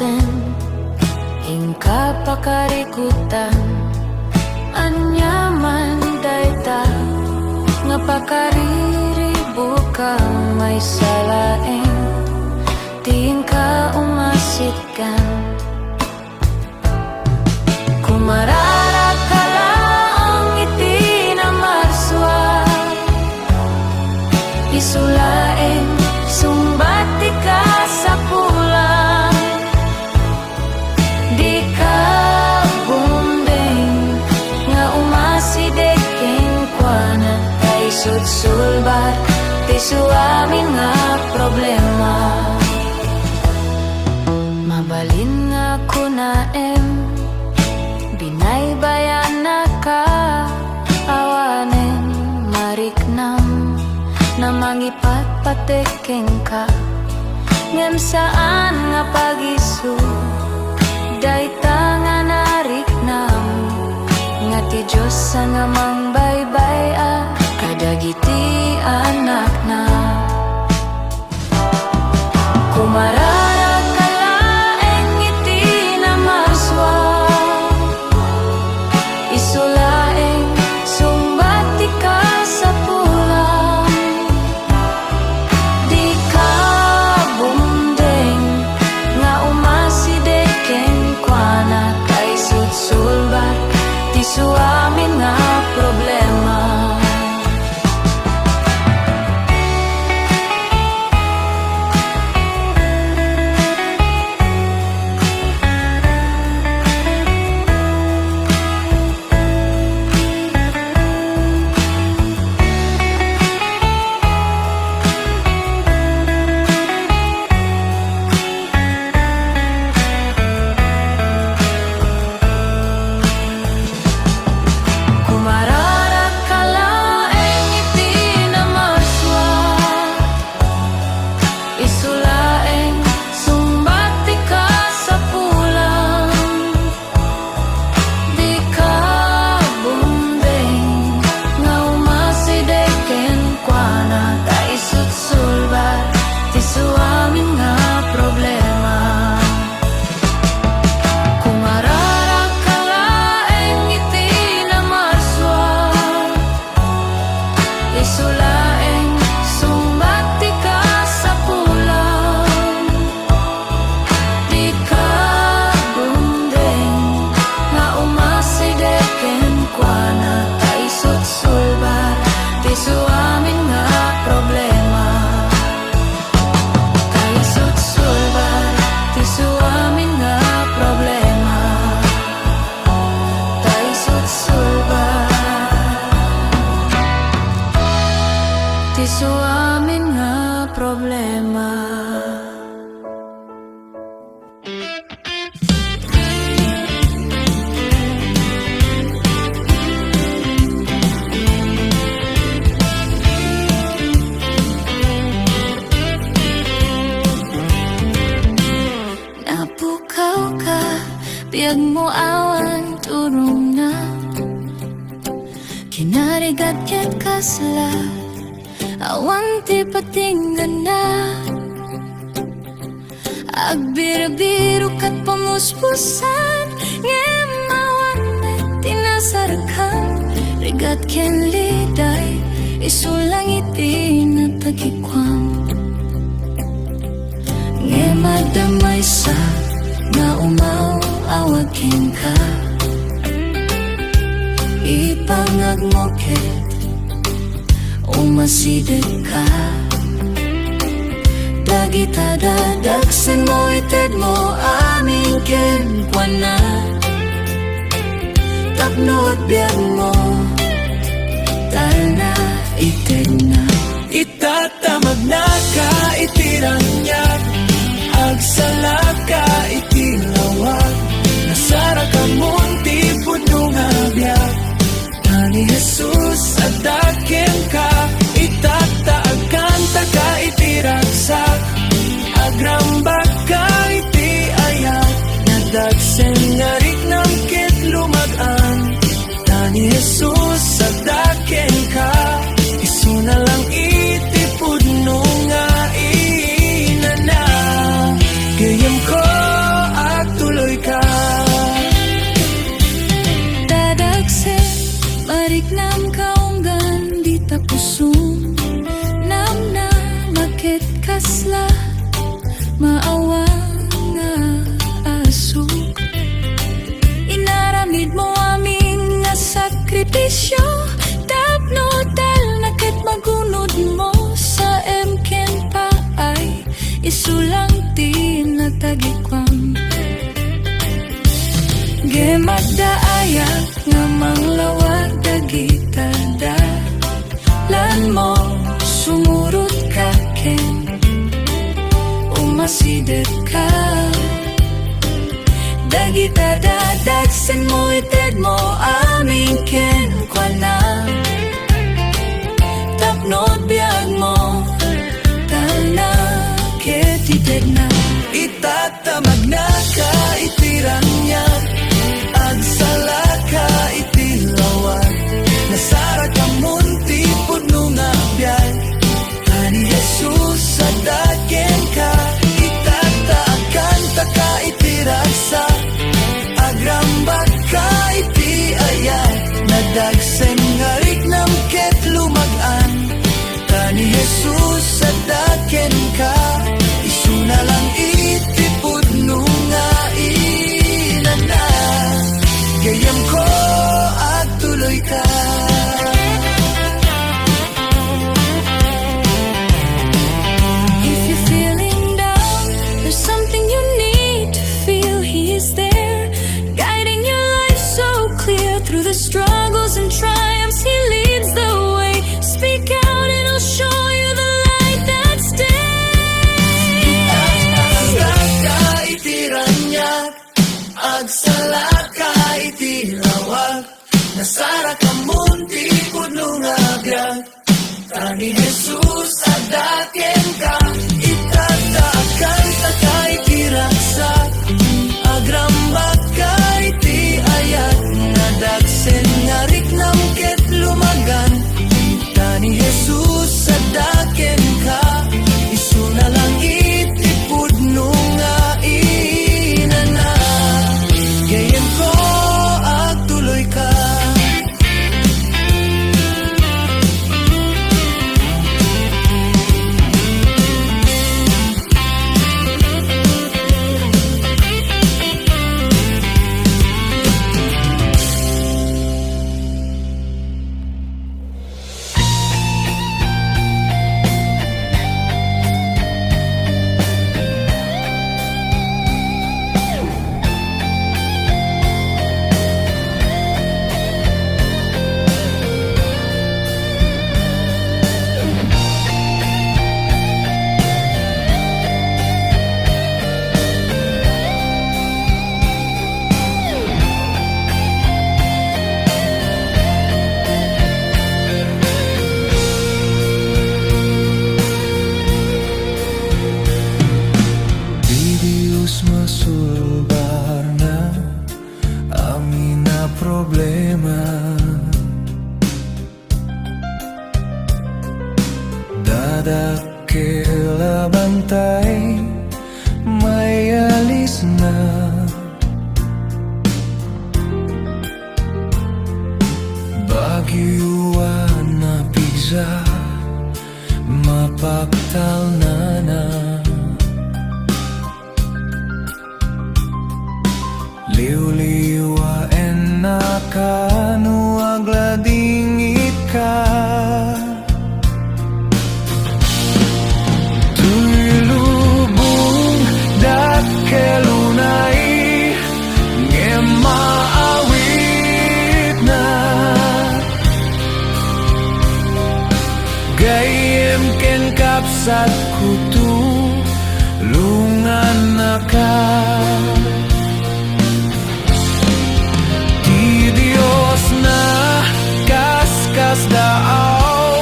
dadaksen ingka pakarikutan anyaman dayta nga pakariribo ka may salaeng tingka umasitkan kumarara ka lang iti na marswa isulaeng sumbati ka sa pulang di ka bumbeng nga umasidekeng kuana kay sutsulbar ti suamin nga problema mabalin nga kunaem binaybayan na ka awanen mariknam na mangipat patekeng ka ngem saan nga pagisu dayta nga nariknam nga ti Diyos nga mangbaybay kadagiti anak na kumarara ka laeng iti na marswa isulaeng sumbati ka sa pulang di ka bumdeng nga umasidekeng kuana kay sutsulbar ti suamin nga problema suamin nga problema napukaw ka biyag mo awan turong na kinarigat ket kasla awan ti patinggan na agbiro-biro kat pamuspusan ngem awan met tinasarkan rigat ken liday isulang iti natagikwam ngem adamay sa nga umaw awakin ka ipangagmoket umasideg ka dagita dadagsen mo ited mo aming kenkwana tapno at biyag mo tal na ited na itatamag na ka itirangyak agsalak ka itilawag nasara ka munti puno nga biyag ni Jesus adaken ka itataagan ta ka itiragsak agrambak ka iti ayat nadagsen nga riknam ket lumagan ni Jesus adaken ka isuna lang iti pudno nga inana gayam ko pusong namna makit kasla maawa nga asok. Inaramid mo aming nga sakripisyo, tapno dal nakit magunod mo sa emken pa ay isulang tinatagikwam. Gemagdaayak nga manglawag dagita da lan mo sumurot ka ken umasidet ka dagita dadagsen mo ited mo aming ken kwa na tapnod biyag mo tal na ketited na Itatamag na ka itirang niya, agsala ka itilawag, nasara ka munti puno nga biyag, ani Jesus sa dagen ka, itataakan ta ka itiragsa, agrambak ka iti ayat, nadagsen nga riknam ket lumagan, ani Jesus sa dagen ka, isuna lang itipod nga inana, gayam ko at tuloy ka. If you're feeling down, there's something you need to feel. He is there, guiding your life so clear through the struggles and triumphs. He leads the way. Speak out and He'll show you the light that stays. Agsala ka itiranyak, agsala ka itilawag, nasara ka munti puno nga biyag, ani Jesus adaken ka, itataakan ta ka itiragsak, agrambak ka iti ayat, nadagsen nga riknam ket lumagan, ani Jesus adaken ka, isuna lang itipud nga inana, gayon ko at tuloy ka. Diyos masulbar na amin na problema, dadakil bantay may alis na, bagyuan na pigsa mapaktal na liw-liwa en nakanu agladingit ka, tulubong dakelunay ngem maawit na, gayem ken kapsat kutu lungan na ka. Kaskas daaw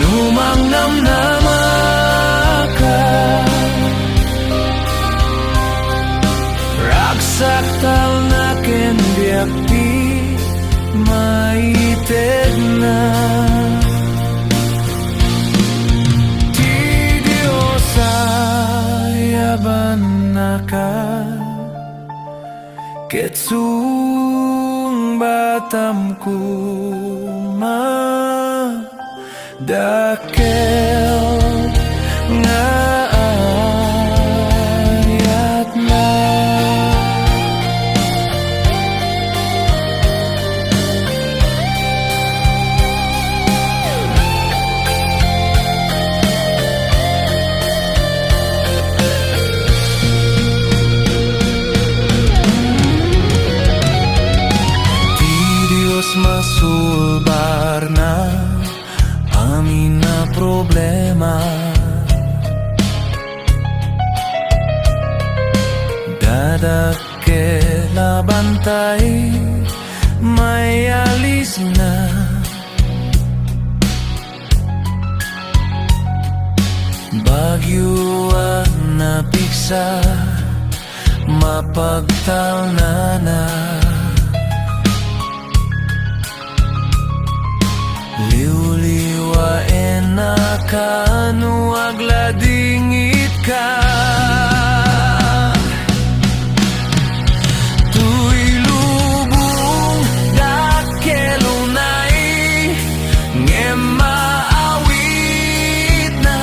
numang namnamaka, ragsak tal na ken biakti maited na, ti Dios ayaban naka ketsung batam kuma Dakel nga ayat na. Di Diyos masulbar na amin na problema. Dadakela bantay, may alis na. Bagyo ang napiksa, mapagtalna na. Liw-liwain na kanu agladingit ka. Tuy lubong dakelunay nge maawit na.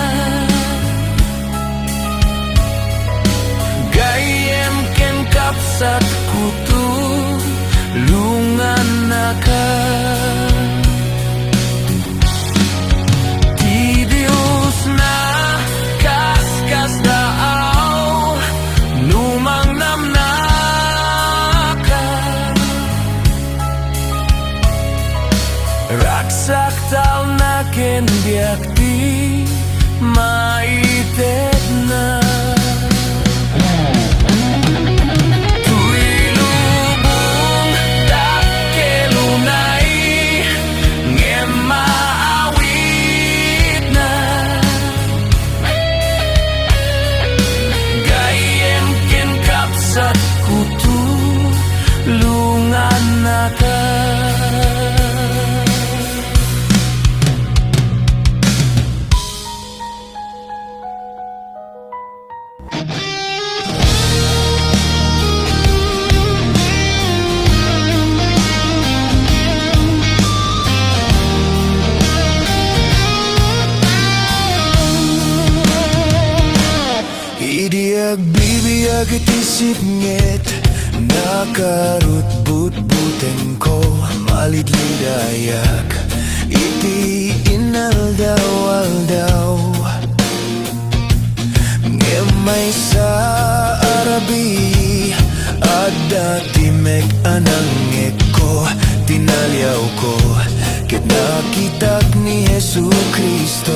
Gayem ken kapsat kutu lungan na ka. Raksak tal na ken biakti maitet na. Tuy lubong dakelunay nge maawit na. Gayem ken kapsat kutu lungan na ka. Idiag bibiyag itisip ngit, nakarut but-buteng ko, malidlidayak, iti inaldaw-aldaw. Ngemay sa Arabi, ada timek anangek ko, tinalyaw ko, ket nakitak ni Jesu Kristo.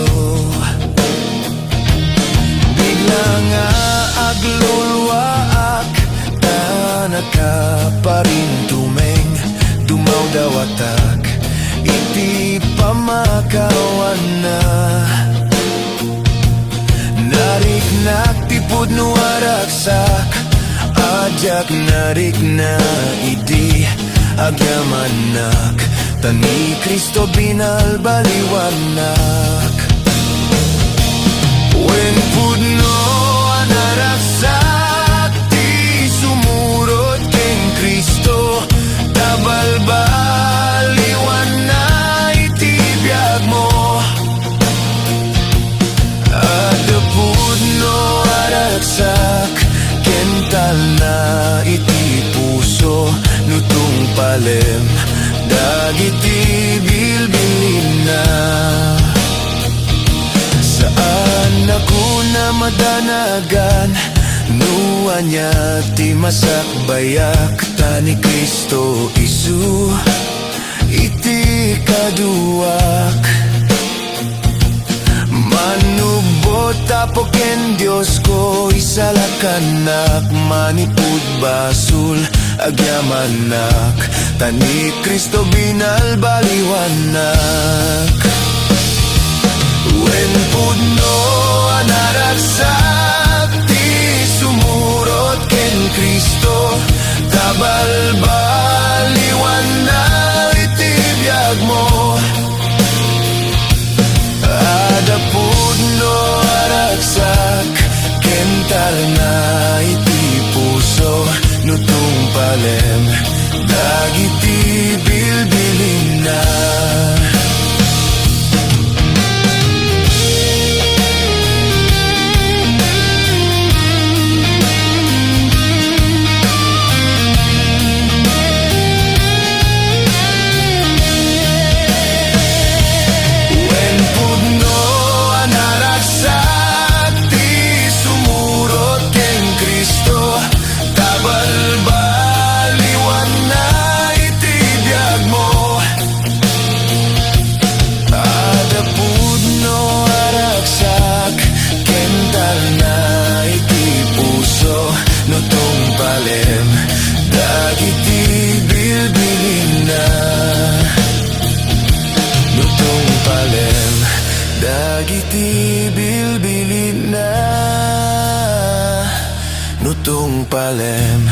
Bigla nga aglulwaak, tanaka pa rin tumeng, dumaw daw atak, iti pamakawan na. Nariknak tipod no araksak, ajak narik na iti agyamanak, tani Kristo binalbaliwanak. When pudno anaraksak, ti sumurot ken Kristo, tabalbaliwan na iti biyag mo. Ada pudno araksak, kental na iti puso, nutong palem, dagiti bilbilin na. Saan ako na madanagan, nuwa niya ti masakbayak, tani Kristo Isu, iti kaduak. Manubot tapo ken Diyos ko, isalakanak, manipud basul, agyamanak, tani Kristo binalbaliwanak. When pudno anaragsak, ti sumurot ken Kristo, tabalbaliwan na iti biyag mo. Ada pudno aragsak, kental na iti puso, nutong palem, dagiti bilbilin na. iti bilbilin na nutong palem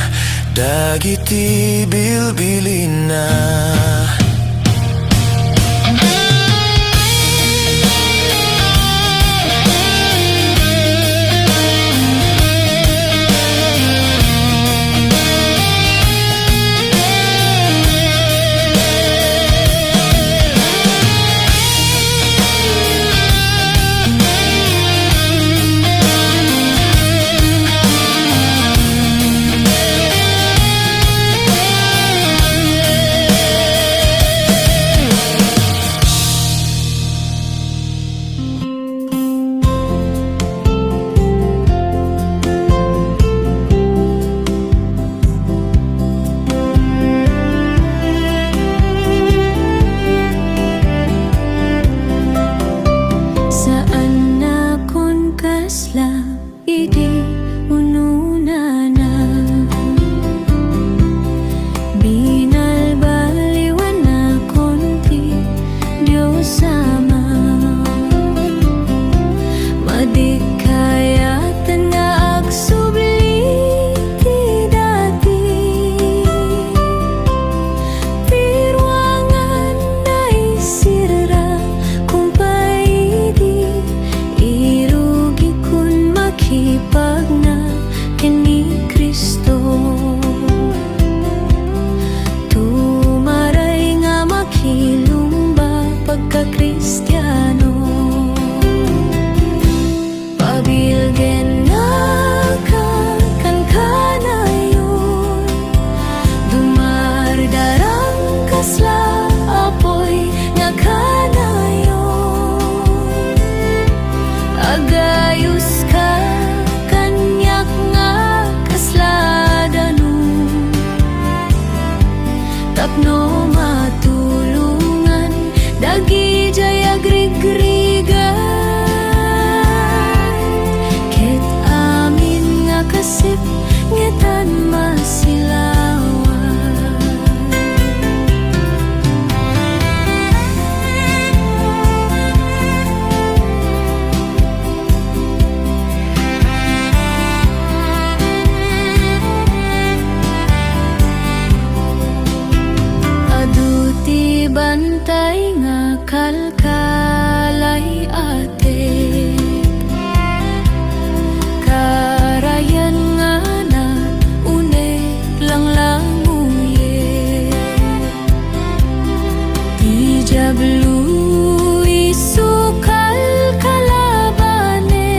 dagiti bilbilin na. Saan na kun kasla idi ununa na binalbaliwan na konti Diyos sama madikayatan nga agsubli ti dati pirwangan na isira kung paidi irugi kun makipag na kini Kristo tumaray nga makilumba pagka-Kristiyano pabilgen na kan kanayon dumardarang kasla apoy nga kanayon agayos ka kanyak nga kasladano tapno matulungan dagi jay agrigrigan ket amin nga kasip ngetan masilawan. Aduti bantay nga kalkalay ate karayan nga na une lang languye di jablu isukal kalabane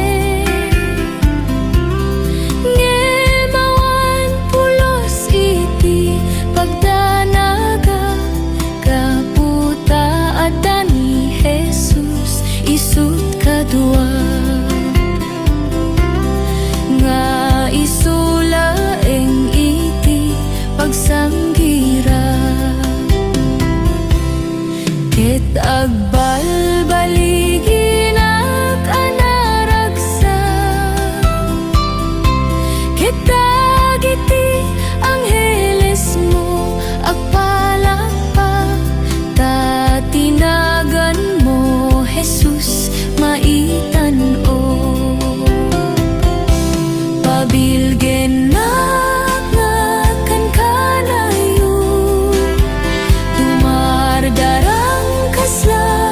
ngemawan pulos iti pagdanaga kaputa at ni Jesus isut kadua nga isulaeng iti pagsanggira ket agbalbaligin ak anaragsa ket dagiti angheles mo agpalakpak ta tinagan mo Jesus maitan-o pabilgen na nga kan kanayon tumardarang kasla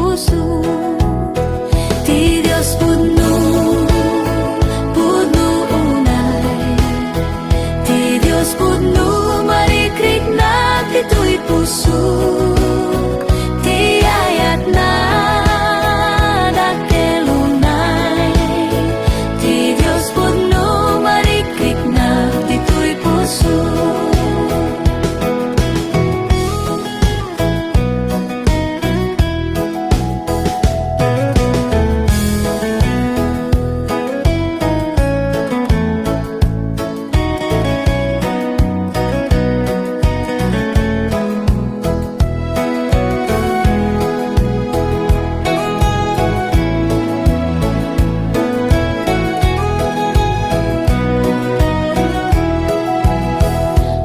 puso. Ti Dios pudno unay, ti Dios pudno marikrik na dito'y puso. Ti ayat na dakelunay, ti Dios pudno marikrik na dito'y puso.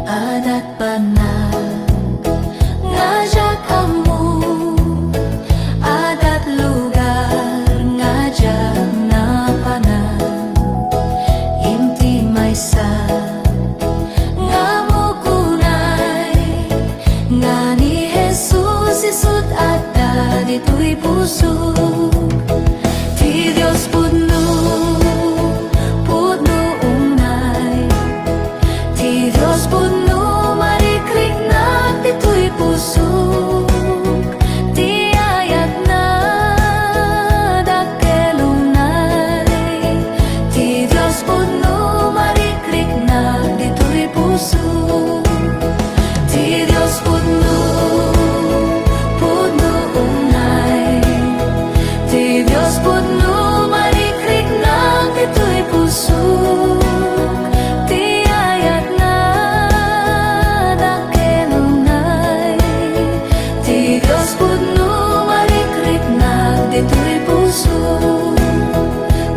Adat panag ngajak amu, adat lugar ngajak na panag. Inti maysa ngamukunay, nga ni Jesus isut adda dito'y puso. Ti Dios pudno unay, ti Dios pudno marikrik na dito'y puso. Ti ayat na dakelunay, ti Dios pudno marikrik na dito'y puso. Ti Dios pudno unay, ti Dios pudno marikrik na dito'y puso. Ti ayat na dakelunay, ti Dios pudno marikrik na dito'y puso.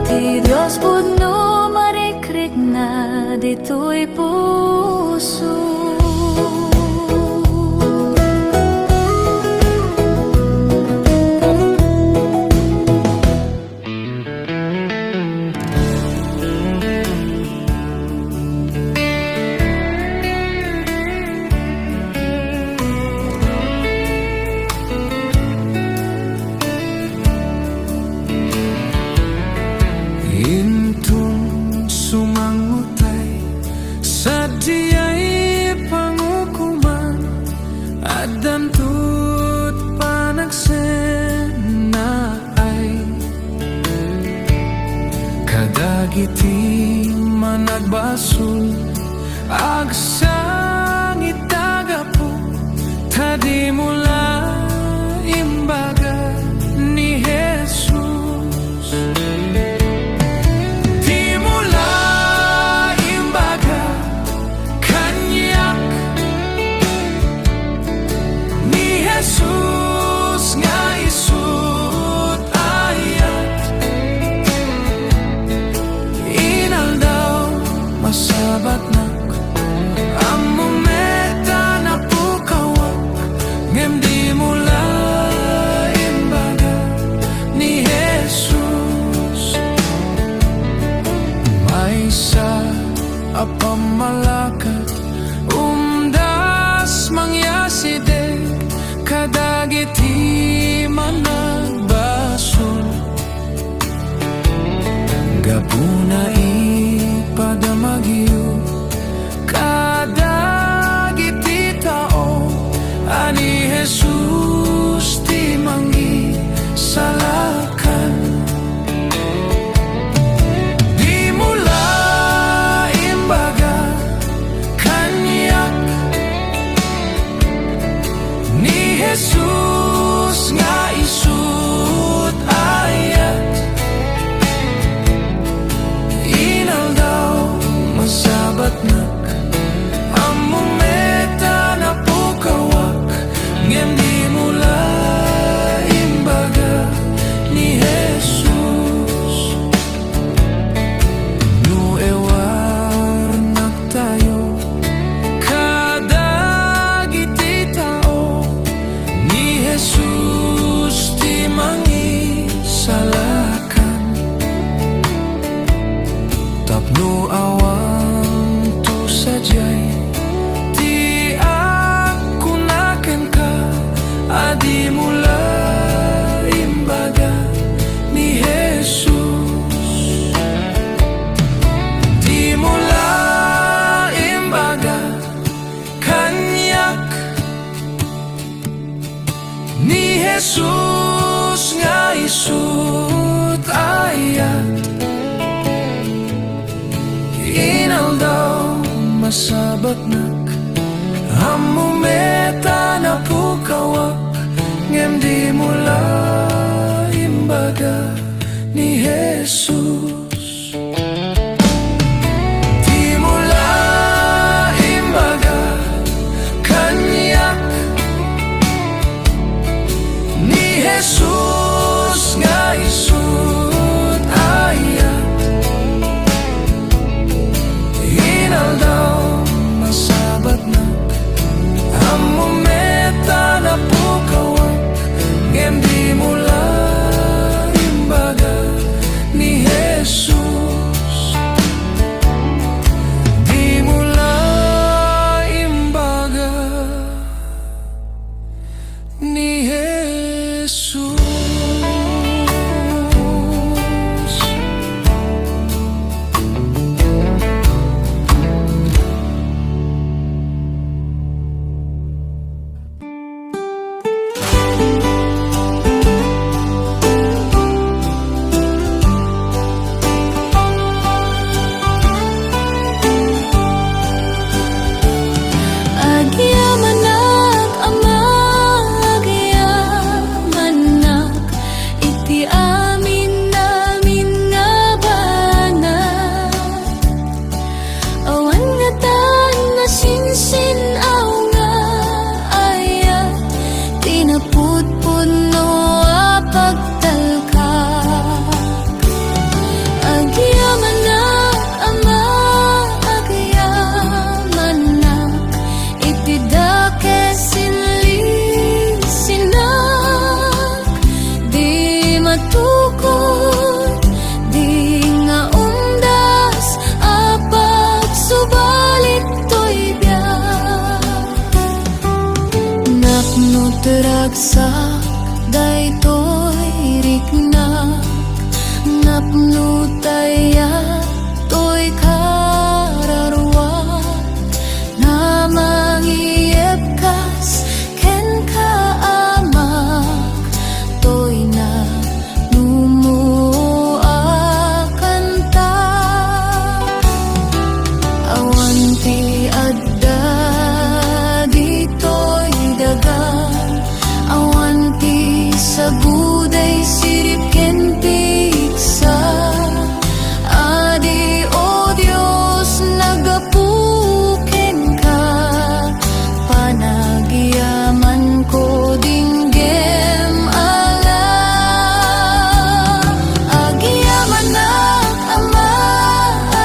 Ti Dios pudno marikrik na dito'y puso. Intong sumangutay sa diya'y pangukuman at dantut panagsena ay kadagiti managbasul agsang itagapo tadi mula imbaga ni Jesus. Jesus nga isut ayat, inaldaw masabat nak isut ayat Inaldaw masabaknak Ammo meta na pukawak Ngem di mula imbaga ni Jesus Di mula imbaga kanyak ni Jesus nga isut ayat Inaldaw masabat na Ammo meta na pukawak Ngem di mula imbaga ni Jesus Di mula imbaga ni Jesus Agyamanak ama, agyamanak iti amin namin nga banak awan nga tan na sinsin aw nga ayat tinapudpud no apagtalkak Agyamanak ama, agyamanak iti dake sinlisinak di matukod di nga umdas apat subalit to'y biyak napnutragsak daytoy riknak napnutaya to'y kararwa na mangiyepkas ken kaamak to'y na numuakan ta awan ti adda dito'y dagan awan ti saguday sirip ken piksa adi o Dios nagapuken ka panagyaman ko dinggem ala agyamanak ama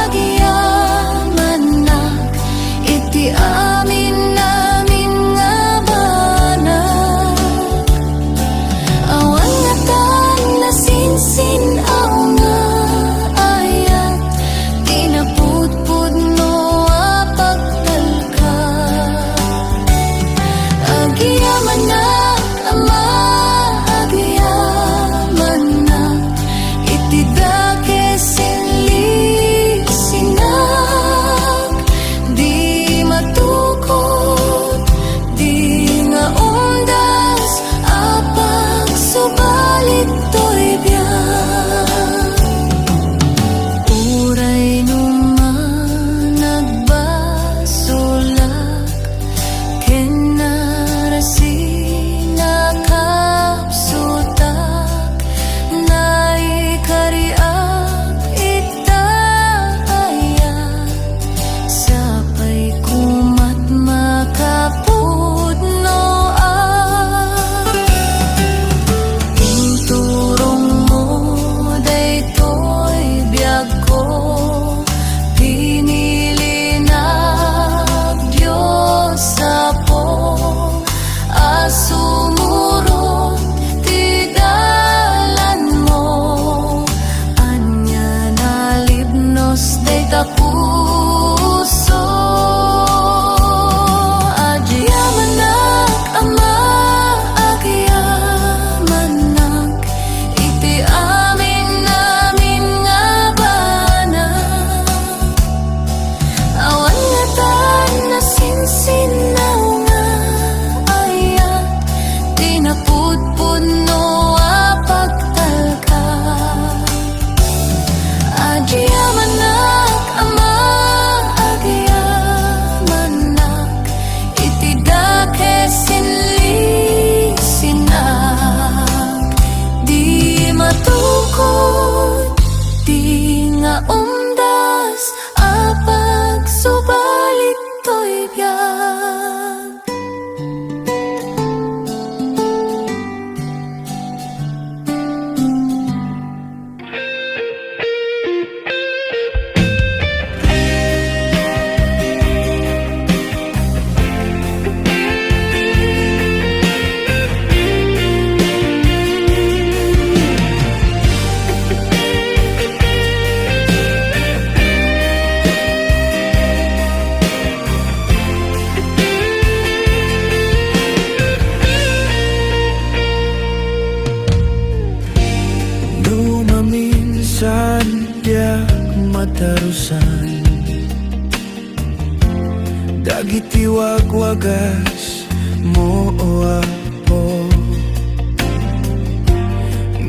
agyamanak iti amin namin nga banak awan nga tan na sinsin aw nga ayat tinapudpud no apagtalkak agyamanak ama agyamanak iti dake sinlisinak di matukod di nga umdas apag subalit to'y biyak uray numan nagbasulak ken narasinakapsutak naikariak itayat sapay kumat makapudno Inturong mo minsan biyak matarusan dagiti wagwagas mo o apo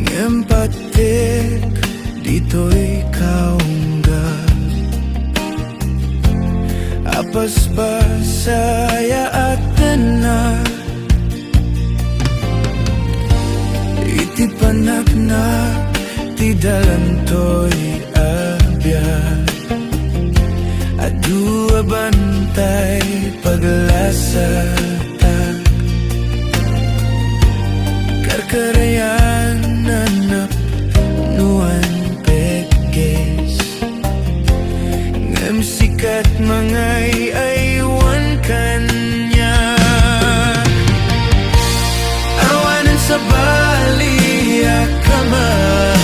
ngempatik dito'y kaungga apas pasaya at tanak iti panaknak ti dalantoy abyan adu abantay paglasatak karkarayan nanap nuan pekes ngem sikat mangay aywan kanya awanan sa bali akamanga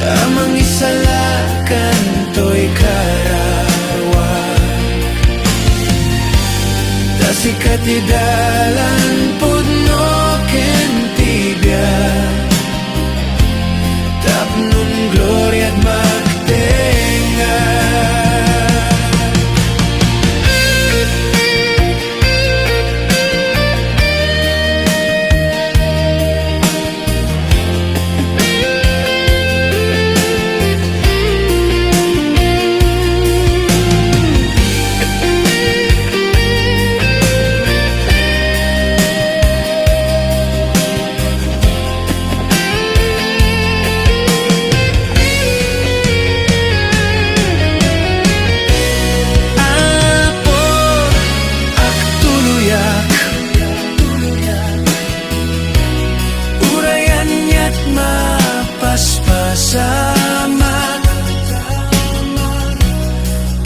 amang isalakan to'y karawak tasikat idalan pudno kentibya tapnon gloria at magtenga paspasamak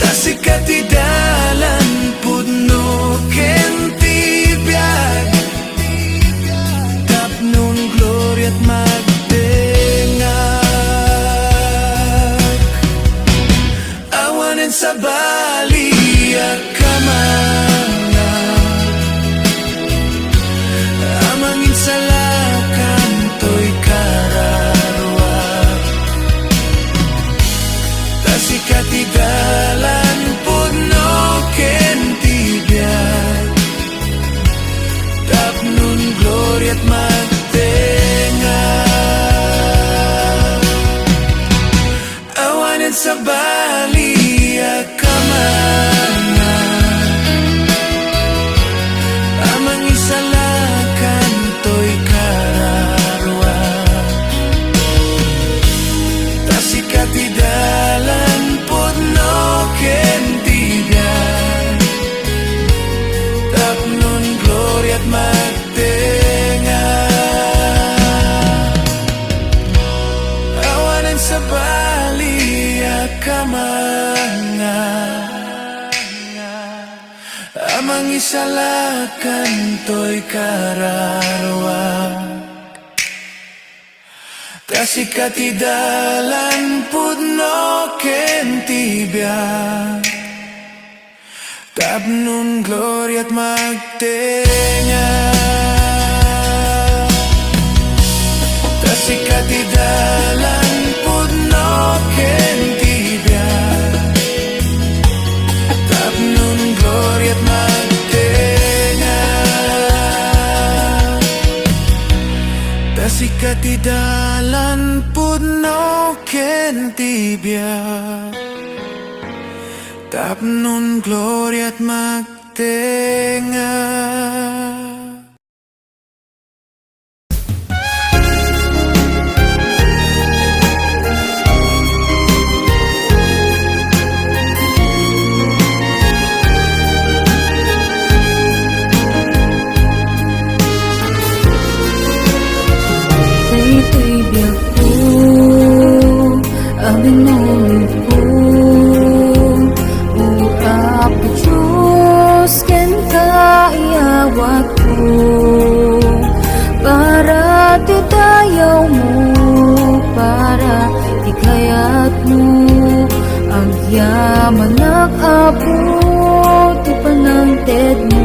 tasikat idalan pudno kentibiyag tapnon gloria at magdengag awanen sa bali akamanga amang insalakan to'y katigalan pudno kentibiyag tapnon gloria at magtenga awanan sa bali akamanga amang isalakan to'y kararwa tasikat idalan pudno kentibiyag tapnon gloria at magtenga awanan sa bali akamanga amang isalakan to'y kararwa tasikat idalan pudno kentibiyag tapnon gloria at magtenga tasikat idalan pudno kentibiyag tapnon gloria at magtenga tasikat idalan pudno kentibiyag tapnon gloria at magtenga Ito'y biyak ko, abinong ko. Apo Diyos, ken kaiyawat ko. Para titayaw mo, para ikayat mo. Ang yaman nag-abot, ipanangted mo.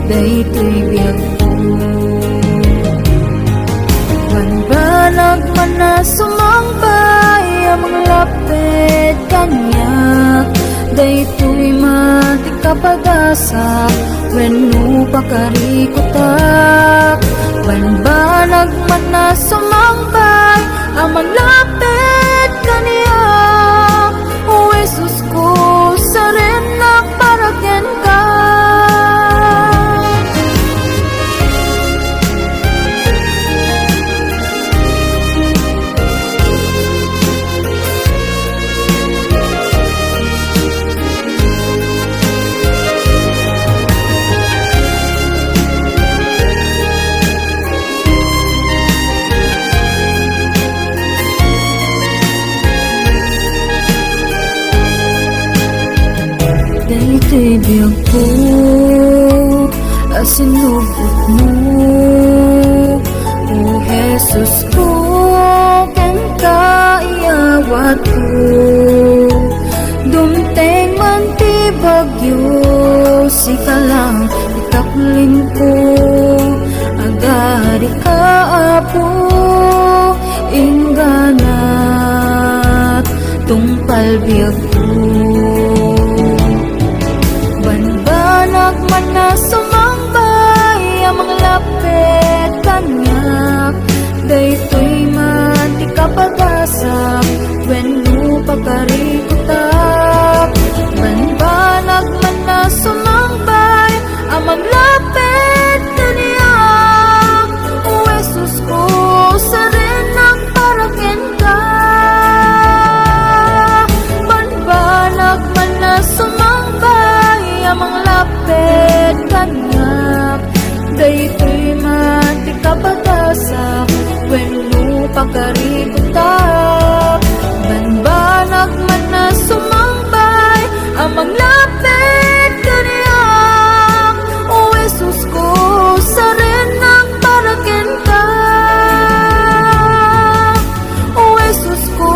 Dahito'y biyak ko. daytoy mati kapag-asa wenno pakarikutak banbanag man na sumambay amang lapit kaniya o Jesus ko sa rin nagparagyan ka. Daytoy biyag ko asinubot mo o Jesus ko ken kaiyawat ko dumteng man ti bagyo sika lang itaklim ko agari ka apo ingganat tungpal biyag ko banbanag man na sumambay amang lapit kanyak daytoy man ti kapag-asa wenno pakarikutak banbanag man na sumambay amang lapit kanyak o Jesus ko sa rin nagparagyan ka banbanag man na sumambay amang lapit kanyak daytoy man ti kapag-asa wenno pakarikutak banbanag man na sumambay amang lapit kanyak o Jesus ko sa rin nagparagyan ka o Jesus ko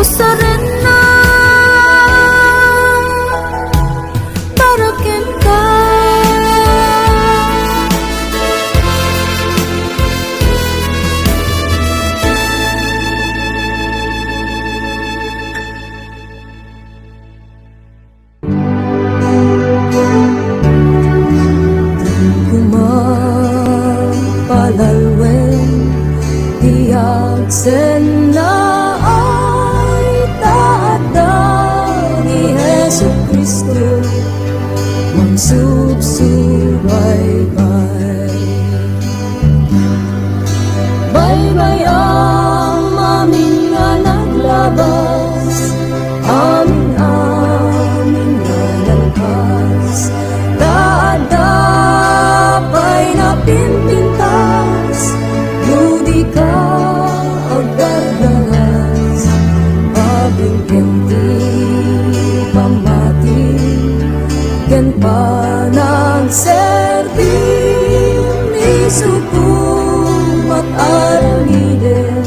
sa rin nagparagyan ka. Kumapalalwen tiyag sen na ay taada ni Jesu Kristo magsubsubaybay baybay ang aming nga naglabas aming nga nalpas taada pa'y napimpintas yudi ka agdardanas pabigyan ti pamati ken panagserbi ni sukumat aramiden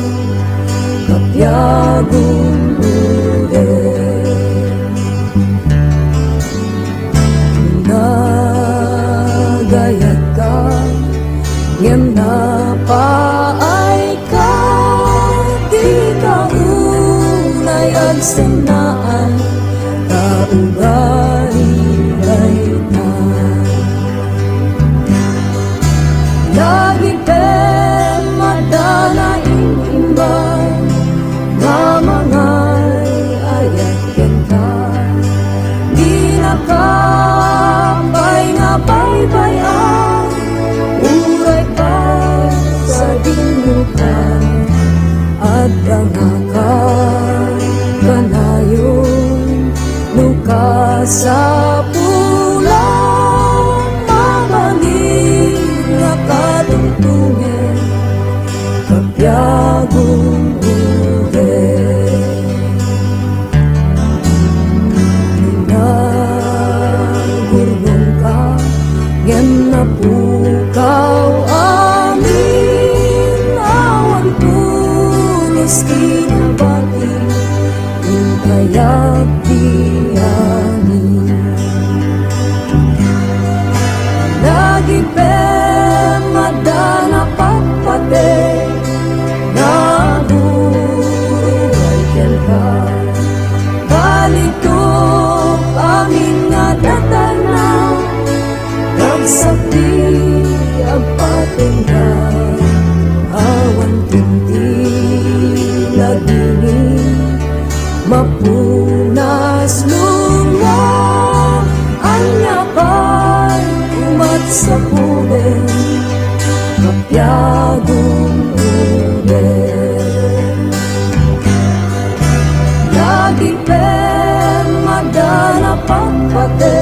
kapyagum nagayat ka ngem na paay ka di ka unay agsinaan kaugay na lagi pen madala imbay nga mangay ayat ken ka di nakapay nga baybayan uray pa sa dinutan at dangakan kanayon luka sa pulang mamangin nga katungtungin kapyagong nagurgong ka ngem na pukaw amin awan pulos kinabati yung kayak diani lagi pe madana papate tenga awan tinti lagini mapunas lunga anya pa'y umat sa pulen kapyagong ulen lagi pen madana pagpate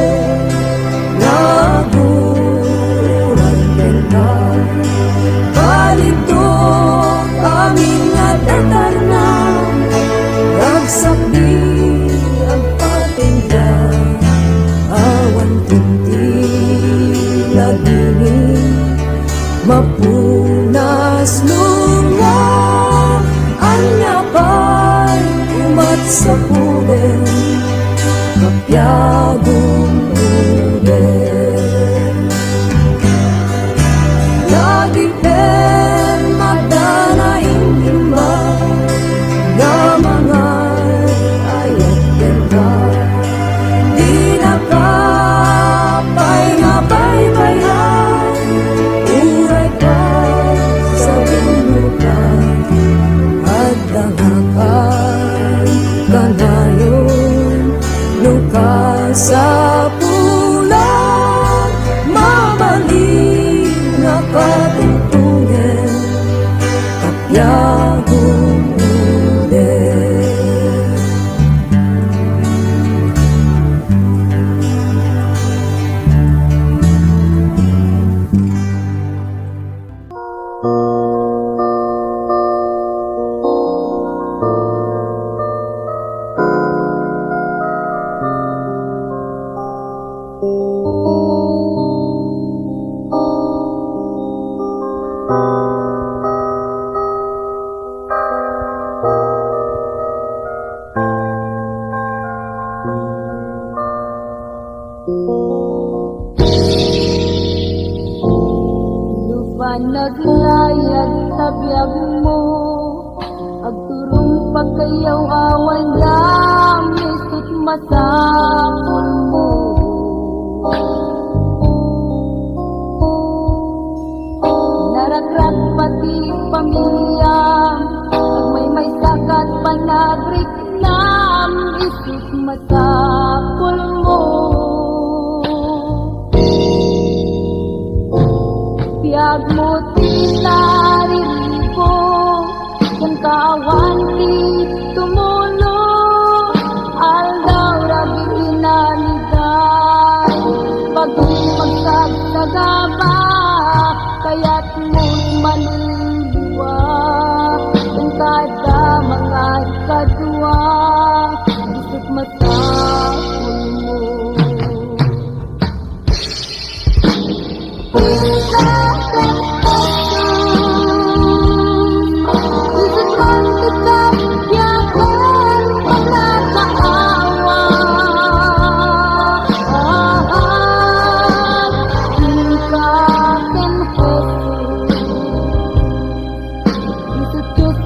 naguran tenga palito amin nga eterna nagsakdi ang patinda awan tinti lagini mapunas lunga anya pa'y umat sa pulen kapyagong ulen lagi pen madana imba nga mga ayat ganda di nakapay nga baybayan uray ka sa binukan at dangakay kanayon luka sa pulan mabalik nga katungtungen kapyagong ulen lupa naglayag tabiyag mo agturong pagkayaw awan lamit masapul mo narakrak pati pamilya ag may sakat panagrik nam isip masapul mo biag mo tinariribo kan kawan di tumulo aldaw rabi inaniday paging magsagsagaba kaya't mo'y maluluwa ang kada mga kadwa isip masapul mo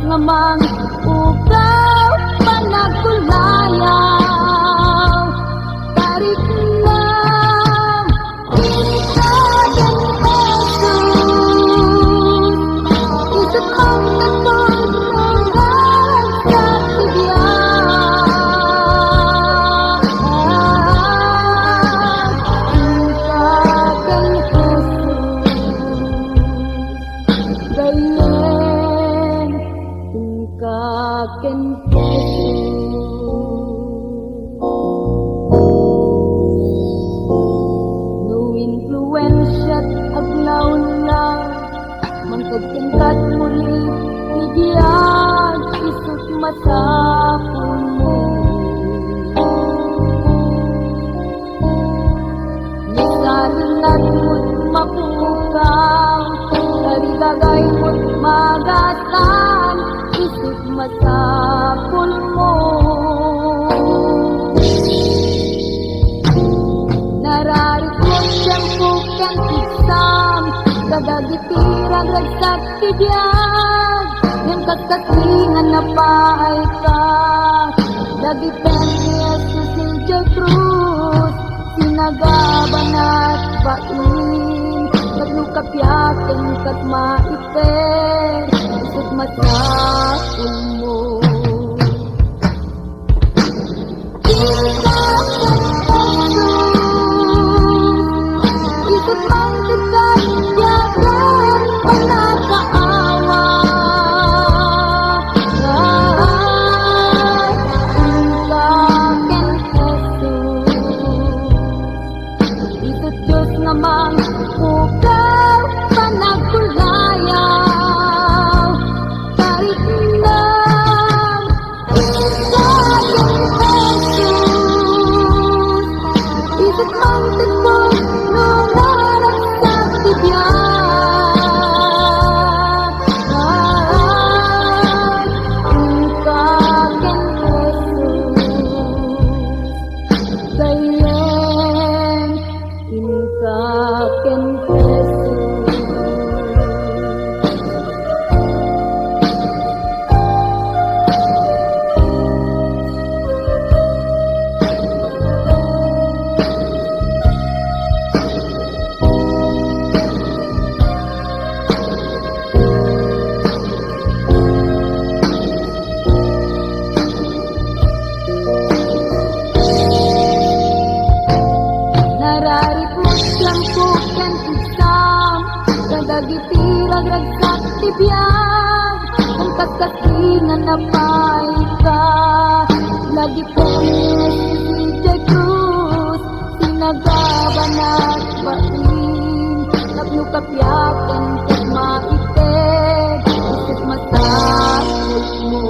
Lamang ugaw panagkulayaw tarik na kita dan Jesus isip ang natong nangag sa tibiyag kita dan Jesus ganyan kaken no influensya aglaw na mangkagkangkat muli nigiyag isot masapul mo nisarinat mo't mapukaw karigagay mo't magasan isip masapul mo nararit mo siyang pukan tigsam kadagitirang ragsak tibiyag yung kaskasingan na paay ka dagitan ni Jesus Angel Cruz sinagaban at pain kapyaken kat maiper isut masakul mo. Isut mang tigas yakan panakaawa. Kaken Jesus isut Diyos namang ukaw panagkulayaw kahit na isut mang tigas nungarap sa tibiyag. Kaken Jesus Dayen inkaken Jesus. Nararipot lang po kan isam kadagitiran ragsak tibiyag ang kaskasingan na paika lagi po si Jesus sinagabanat bain nagnukapyakan kat maited isip masakot mo.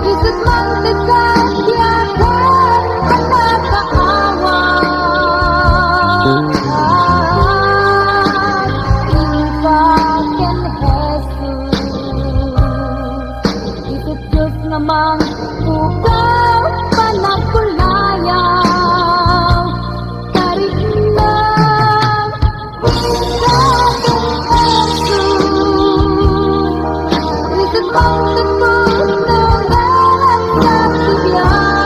Isut mang tigas yakan panakaawa. Inkaken Jesus isut Diyos namang ukaw panagkulayaw kahit na isut mang tigas nungarap sa tibiyag.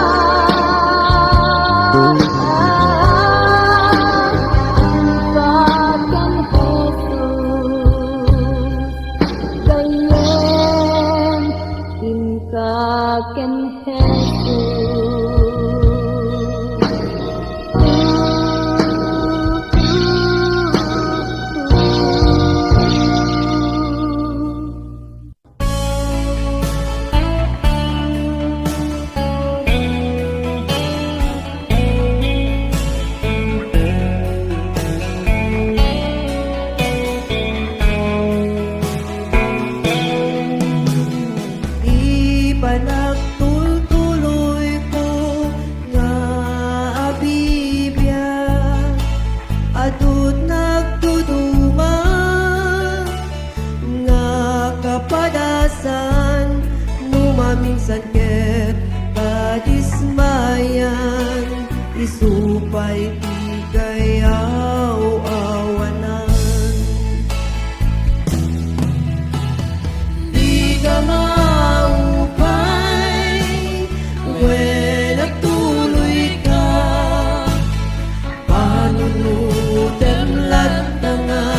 Kaken Jesus Dayen inkaken Ipanagtuloy ko nga abibya adut nagduduma nga kapadasan numaminsan ket kadismayan isupay tigayaw awanan. Di ka maupay when nagtuloy ka panunutem latanga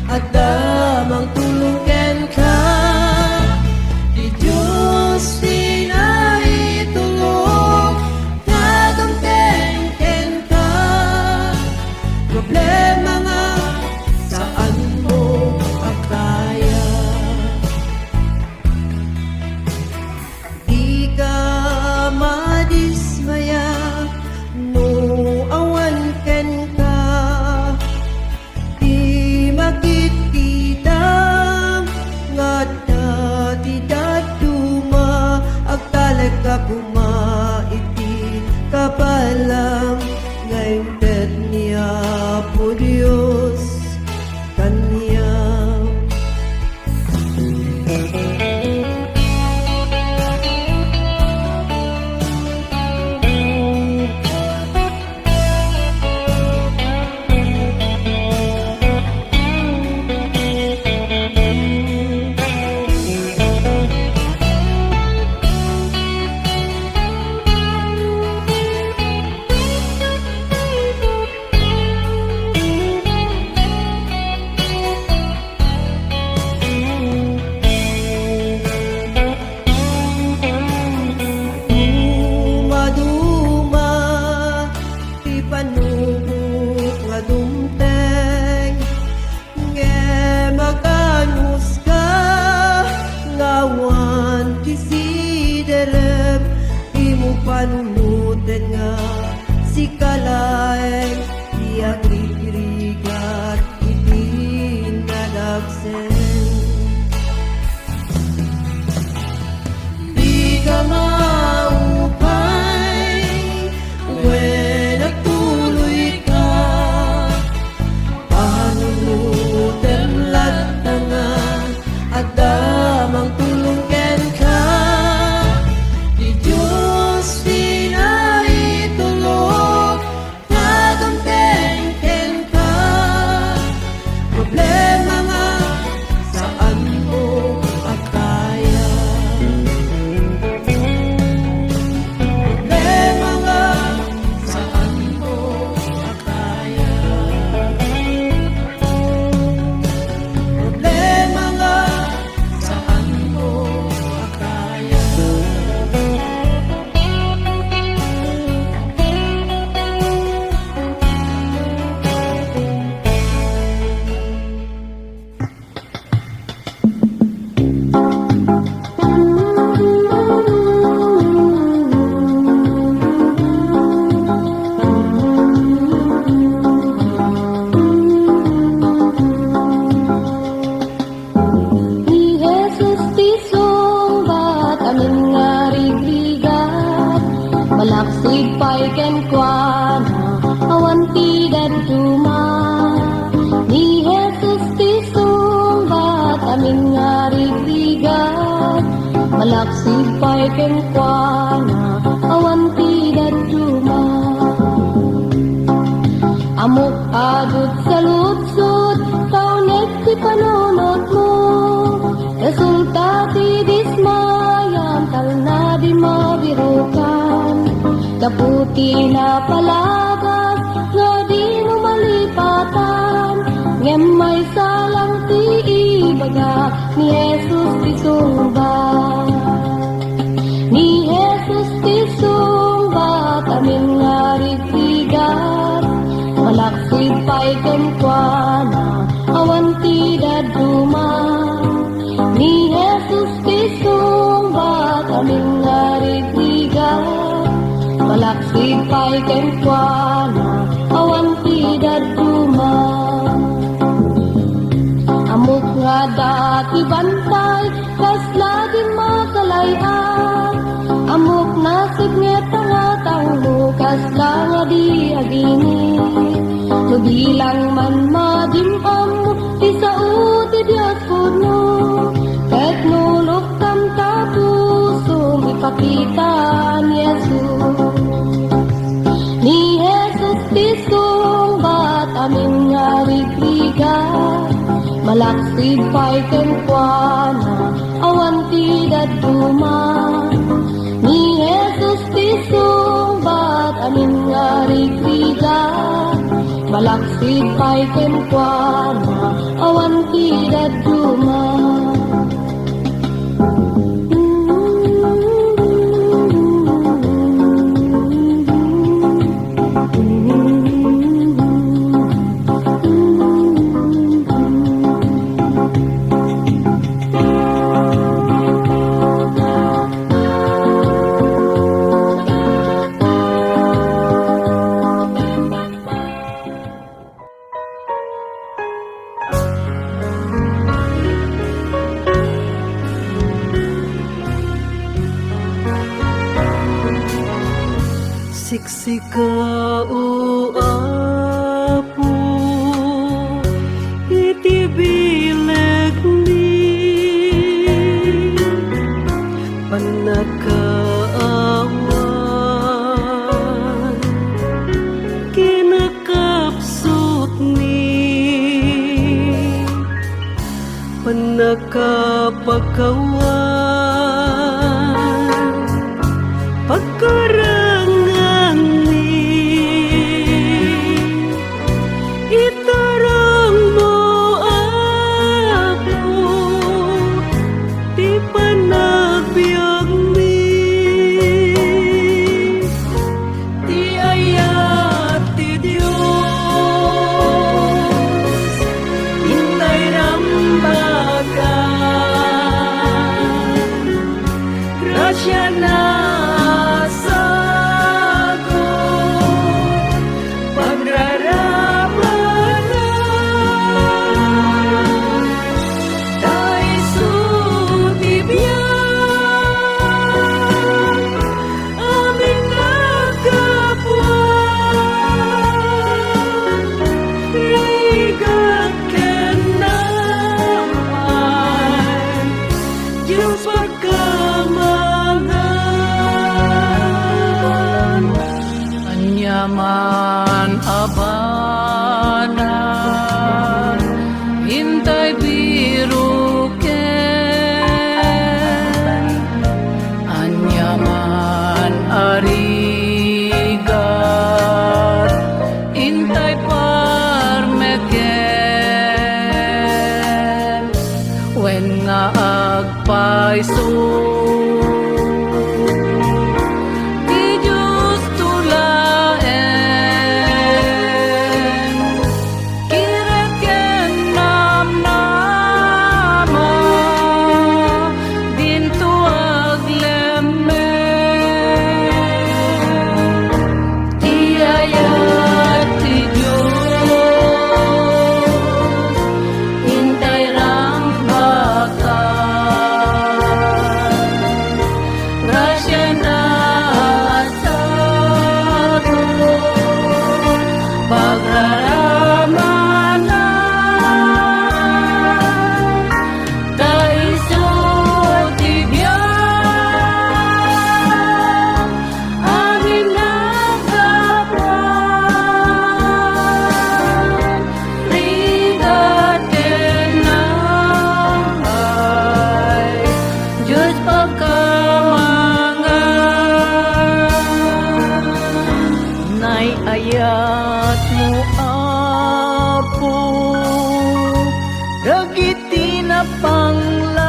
at damang tulungken ka di Diyos tinaitulog kagamten ka problema nga saan mo akaya. Di ka madismaya no awan ken ka di makikita nga dati daduma agtalag ka bumaiti kapalang ngayon tet niya po Diyos kanya. sikalaeng di agrigrigat itinadagsen. Di ka maupay when nagtuloy ka, panunutem latangan at damang tulong ken ka. Di Diyos pinaitulog nagamteng ken ka. Problema nga saan mo akaya. Problema nga saan mo akaya. Problema nga saan mo akaya. Ni Jesus ti sungbat amin nga rigrigat, malaksig pa'y kenkwana awan ti daduma. Ni Jesus ti sungbat amin nga rigrigat, malaksig pa'y kenkwana awan ti daduma. Amok adut sa lutsod, kaunet ti panunod mo. Resulta ti dismayan, tal na di mabirukan. Kaputi na palagas, nga di mo malipatan. Ngem may salang ti ibaga, ni Jesus ti sungbat. Ni Jesus ti sungbat, amin nga rigtigat. Malaksid pa'y kenkwana, awan ti daduma. Ni Jesus ti sungbat, amin nga rigtigat. Malaksid pa'y kenkwana, awan ti daduma. Amok nga dati bantay, kas laging makalayan. Amok nasib nga tangatang bukas lang nga di agini. Nubilang man madimam mo, ti sao ti Diyos puno. Ket nulok tam tapuso, ipakita ni Jesus. Ni Jesus ti sungbat, amin nga rigrigat. Malaksid pa'y kenkwana, awan ti daduma. Ni Jesus ti sungbat, amin nga rigrigat. Malaksid pa'y kenkwana, awan ti daduma. Siksika o apo, iti bileg ni panakaawan, kinakapsot ni panakapakawan, pagkarangan itarang mo ako, di panagbiag mi. Di ayat ti Diyos, hintay rambagan. Anyaman abana hintay biruken, anyaman arigat hintay parmeken, wen nga agpaiso ayat mo apo dagiti na panglaw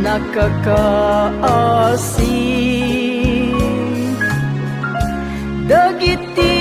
nakakaasi dagiti